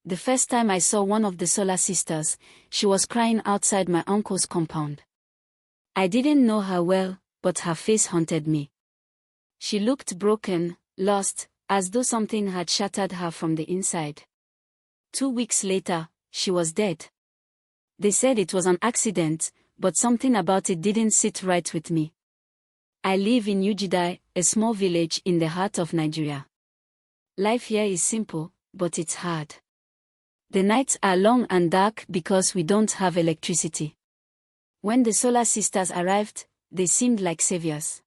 The first time I saw one of the Solar Sisters, she was crying outside my uncle's compound. I didn't know her well, but her face haunted me. She looked broken, lost, as though something had shattered her from the inside. 2 weeks later, she was dead. They said it was an accident, but something about it didn't sit right with me. I live in Ujidai, a small village in the heart of Nigeria. Life here is simple, but it's hard. The nights are long and dark because we don't have electricity. When the Solar Sisters arrived, they seemed like saviors.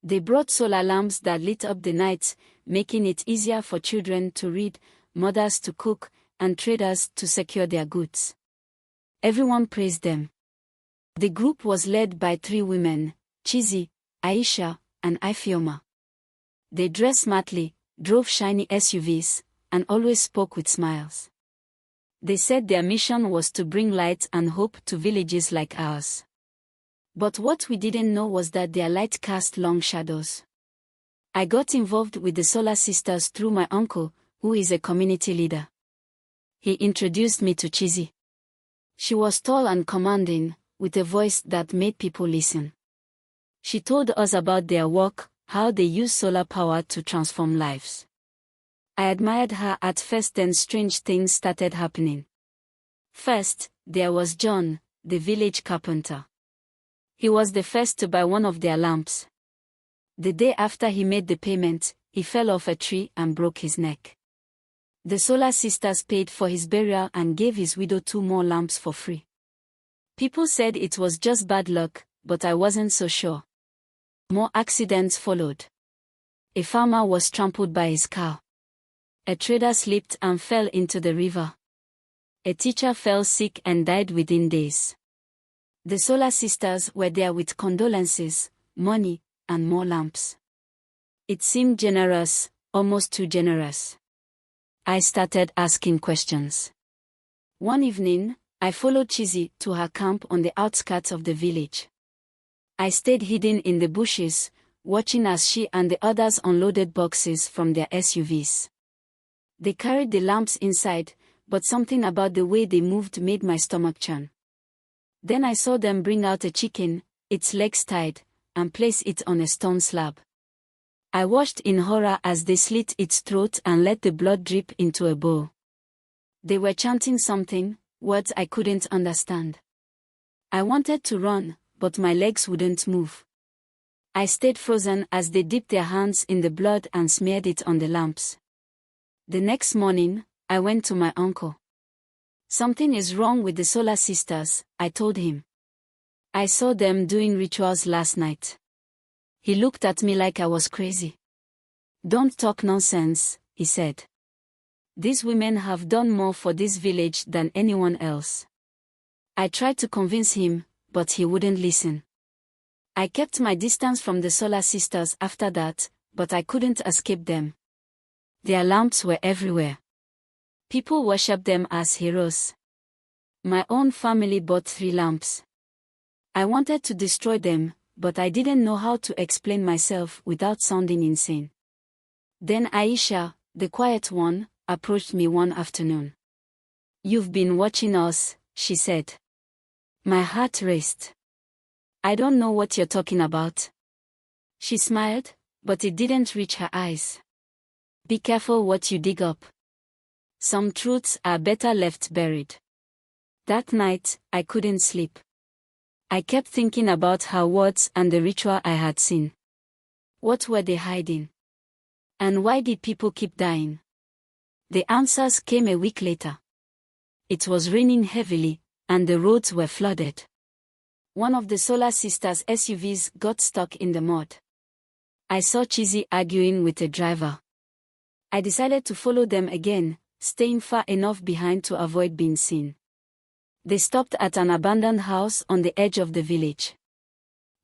They brought solar lamps that lit up the nights, making it easier for children to read, mothers to cook, and traders to secure their goods. Everyone praised them. The group was led by 3 women, Chizi, Aisha, and Ifeoma. They dressed smartly, drove shiny SUVs, and always spoke with smiles. They said their mission was to bring light and hope to villages like ours. But what we didn't know was that their light cast long shadows. I got involved with the Solar Sisters through my uncle, who is a community leader. He introduced me to Chizi. She was tall and commanding, with a voice that made people listen. She told us about their work, how they use solar power to transform lives. I admired her at first, then strange things started happening. First, there was John, the village carpenter. He was the first to buy one of their lamps. The day after he made the payment, he fell off a tree and broke his neck. The Solar Sisters paid for his burial and gave his widow 2 more lamps for free. People said it was just bad luck, but I wasn't so sure. More accidents followed. A farmer was trampled by his cow. A trader slipped and fell into the river. A teacher fell sick and died within days. The Solar Sisters were there with condolences, money, and more lamps. It seemed generous, almost too generous. I started asking questions. One evening, I followed Chizi to her camp on the outskirts of the village. I stayed hidden in the bushes, watching as she and the others unloaded boxes from their SUVs. They carried the lamps inside, but something about the way they moved made my stomach churn. Then I saw them bring out a chicken, its legs tied, and place it on a stone slab. I watched in horror as they slit its throat and let the blood drip into a bowl. They were chanting something, words I couldn't understand. I wanted to run, but my legs wouldn't move. I stayed frozen as they dipped their hands in the blood and smeared it on the lamps. The next morning, I went to my uncle. Something is wrong with the Solar Sisters, I told him. I saw them doing rituals last night. He looked at me like I was crazy. Don't talk nonsense, he said. These women have done more for this village than anyone else. I tried to convince him, but he wouldn't listen. I kept my distance from the Solar Sisters after that, but I couldn't escape them. Their lamps were everywhere. People worshipped them as heroes. My own family bought 3 lamps. I wanted to destroy them, but I didn't know how to explain myself without sounding insane. Then Aisha, the quiet one, approached me one afternoon. "You've been watching us," she said. My heart raced. "I don't know what you're talking about." She smiled, but it didn't reach her eyes. "Be careful what you dig up. Some truths are better left buried." That night, I couldn't sleep. I kept thinking about her words and the ritual I had seen. What were they hiding? And why did people keep dying? The answers came a week later. It was raining heavily, and the roads were flooded. One of the Solar Sisters' SUVs got stuck in the mud. I saw Chizi arguing with the driver. I decided to follow them again, staying far enough behind to avoid being seen. They stopped at an abandoned house on the edge of the village.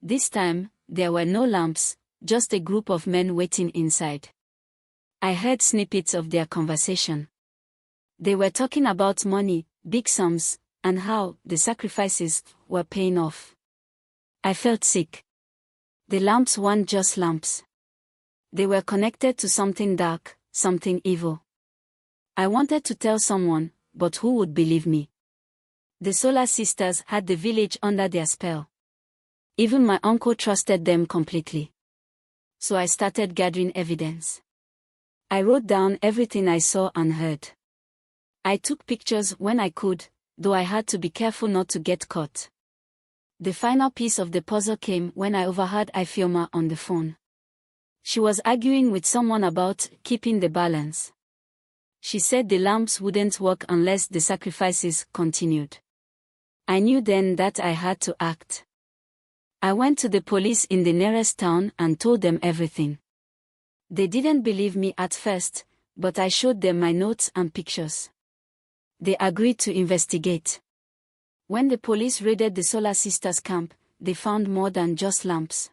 This time, there were no lamps, just a group of men waiting inside. I heard snippets of their conversation. They were talking about money, big sums, and how the sacrifices were paying off. I felt sick. The lamps weren't just lamps. They were connected to something dark, something evil. I wanted to tell someone, but who would believe me? The Solar Sisters had the village under their spell. Even my uncle trusted them completely. So I started gathering evidence. I wrote down everything I saw and heard. I took pictures when I could, though I had to be careful not to get caught. The final piece of the puzzle came when I overheard Ifeoma on the phone. She was arguing with someone about keeping the balance. She said the lamps wouldn't work unless the sacrifices continued. I knew then that I had to act. I went to the police in the nearest town and told them everything. They didn't believe me at first, but I showed them my notes and pictures. They agreed to investigate. When the police raided the Solar Sisters camp, they found more than just lamps.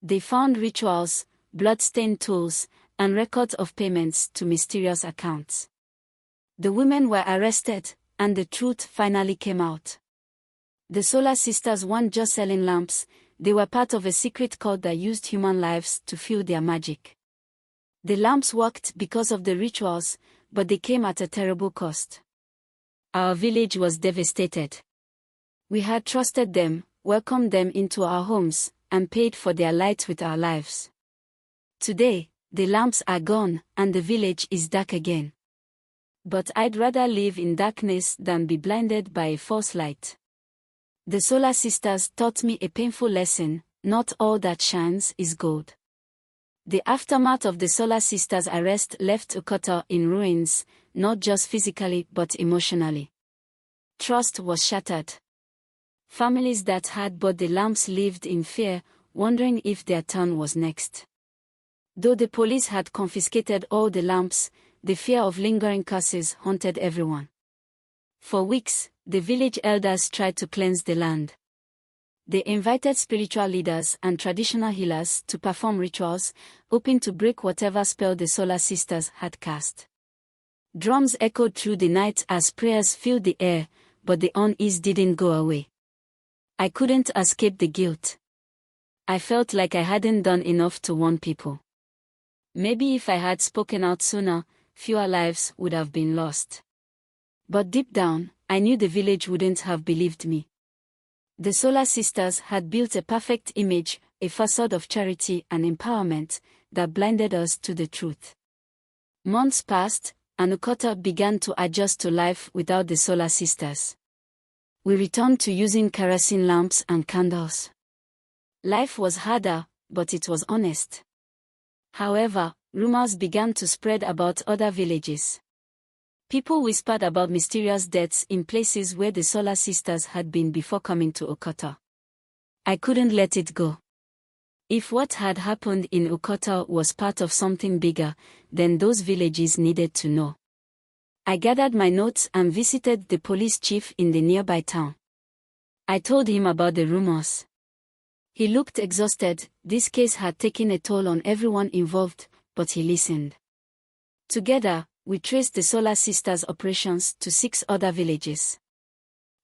They found rituals, blood-stained tools, and records of payments to mysterious accounts. The women were arrested, and the truth finally came out. The Solar Sisters weren't just selling lamps, they were part of a secret cult that used human lives to fuel their magic. The lamps worked because of the rituals, but they came at a terrible cost. Our village was devastated. We had trusted them, welcomed them into our homes, and paid for their light with our lives. Today, the lamps are gone, and the village is dark again. But I'd rather live in darkness than be blinded by a false light. The Solar Sisters taught me a painful lesson: not all that shines is gold. The aftermath of the Solar Sisters' arrest left Okota in ruins, not just physically but emotionally. Trust was shattered. Families that had bought the lamps lived in fear, wondering if their turn was next. Though the police had confiscated all the lamps, the fear of lingering curses haunted everyone. For weeks, the village elders tried to cleanse the land. They invited spiritual leaders and traditional healers to perform rituals, hoping to break whatever spell the Solar Sisters had cast. Drums echoed through the night as prayers filled the air, but the unease didn't go away. I couldn't escape the guilt. I felt like I hadn't done enough to warn people. Maybe if I had spoken out sooner, fewer lives would have been lost. But deep down, I knew the village wouldn't have believed me. The Solar Sisters had built a perfect image, a facade of charity and empowerment, that blinded us to the truth. Months passed, and Okota began to adjust to life without the Solar Sisters. We returned to using kerosene lamps and candles. Life was harder, but it was honest. However, rumors began to spread about other villages. People whispered about mysterious deaths in places where the Solar Sisters had been before coming to Okota. I couldn't let it go. If what had happened in Okota was part of something bigger, then those villages needed to know. I gathered my notes and visited the police chief in the nearby town. I told him about the rumors. He looked exhausted. This case had taken a toll on everyone involved, but he listened. Together, we traced the Solar Sisters' operations to 6 other villages.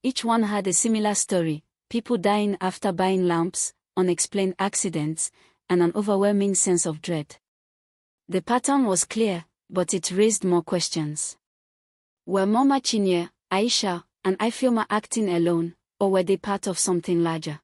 Each one had a similar story: people dying after buying lamps, unexplained accidents, and an overwhelming sense of dread. The pattern was clear, but it raised more questions. Were Mama Chinye, Aisha, and Ifeoma acting alone, or were they part of something larger?